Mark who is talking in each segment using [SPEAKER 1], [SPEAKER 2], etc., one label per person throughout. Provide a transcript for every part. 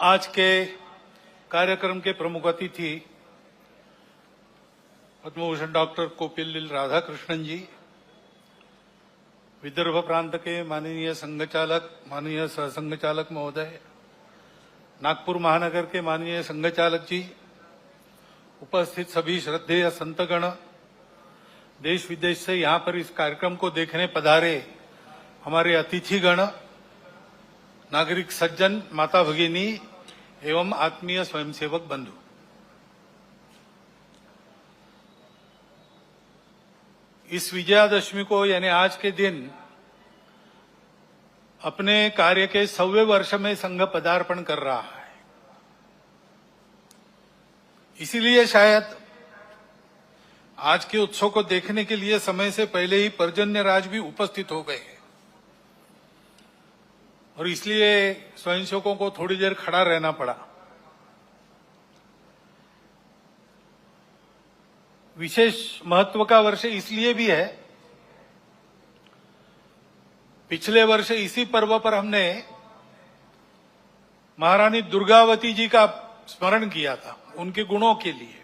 [SPEAKER 1] आज के कार्यक्रम के प्रमुख अतिथि पद्मभूषण डॉक्टर कोपिल्लिल राधाकृष्णन जी, विदर्भ प्रांत के माननीय संघचालक, माननीय सहसंघचालक महोदय, नागपुर महानगर के माननीय संघचालक जी, उपस्थित सभी श्रद्धेय संतगण, देश विदेश से यहां पर इस कार्यक्रम को देखने पधारे हमारे अतिथिगण, नागरिक सज्जन, माता भगिनी एवं आत्मीय स्वयंसेवक बंधु, इस विजयादशमी को यानी आज के दिन अपने कार्य के 100वें वर्ष में संघ पदार्पण कर रहा है। इसीलिए शायद आज के उत्सव को देखने के लिए समय से पहले ही पर्जन्य राज भी उपस्थित हो गए और इसलिए स्वयंसेवकों को थोड़ी देर खड़ा रहना पड़ा। विशेष महत्व का वर्ष इसलिए भी है, पिछले वर्ष इसी पर्व पर हमने महारानी दुर्गावती जी का स्मरण किया था, उनके गुणों के लिए।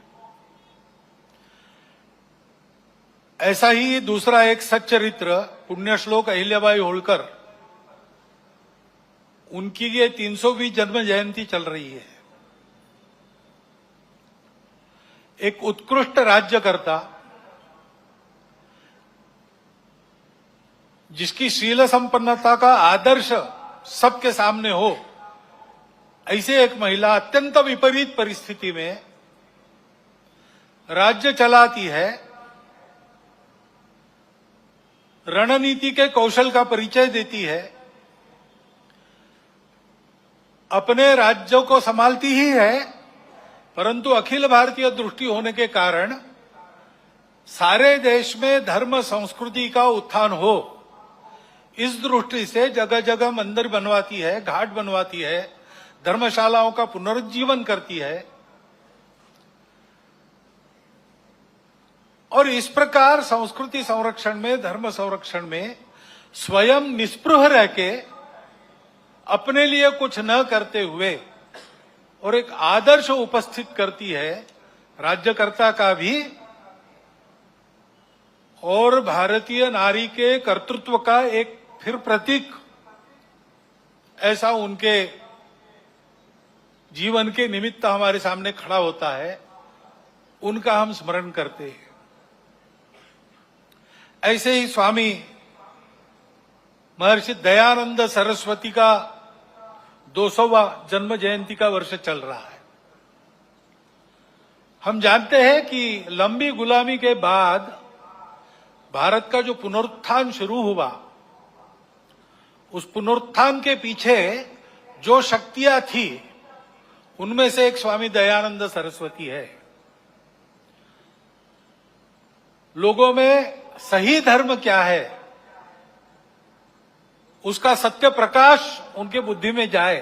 [SPEAKER 1] ऐसा ही दूसरा एक सच्चरित्र पुण्यश्लोक अहिल्याबाई होळकर, उनकी ये 300वीं जन्म जयंती चल रही है। एक उत्कृष्ट राज्यकर्ता जिसकी शील संपन्नता का आदर्श सबके सामने हो, ऐसे एक महिला अत्यंत विपरीत परिस्थिति में राज्य चलाती है, रणनीति के कौशल का परिचय देती है, अपने राज्यों को संभालती ही है, परंतु अखिल भारतीय दृष्टि होने के कारण सारे देश में धर्म संस्कृति का उत्थान हो, इस दृष्टि से जगह जगह मंदिर बनवाती है, घाट बनवाती है, धर्मशालाओं का पुनरुज्जीवन करती है। और इस प्रकार संस्कृति संरक्षण में, धर्म संरक्षण में स्वयं निस्पृह रह के अपने लिए कुछ न करते हुए और एक आदर्श उपस्थित करती है राज्यकर्ता का भी और भारतीय नारी के कर्तृत्व का एक फिर प्रतीक ऐसा उनके जीवन के निमित्त हमारे सामने खड़ा होता है, उनका हम स्मरण करते हैं। ऐसे ही स्वामी महर्षि दयानंद सरस्वती का 200वां जन्म जयंती का वर्ष चल रहा है। हम जानते हैं कि लंबी गुलामी के बाद भारत का जो पुनरुत्थान शुरू हुआ, उस पुनरुत्थान के पीछे जो शक्तियां थी, उनमें से एक स्वामी दयानंद सरस्वती है। लोगों में सही धर्म क्या है, उसका सत्य प्रकाश उनके बुद्धि में जाए,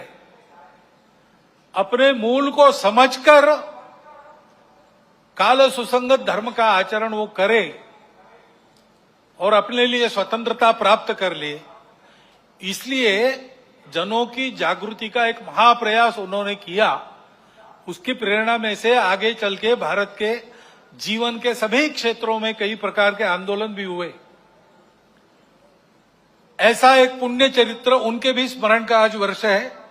[SPEAKER 1] अपने मूल को समझकर काल सुसंगत धर्म का आचरण वो करे और अपने लिए स्वतंत्रता प्राप्त कर ले। इसलिए जनों की जागृति का एक महाप्रयास उन्होंने किया। उसकी प्रेरणा में से आगे चल के भारत के जीवन के सभी क्षेत्रों में कई प्रकार के आंदोलन भी हुए। ऐसा एक पुण्य चरित्र, उनके भी स्मरण का आज वर्ष है।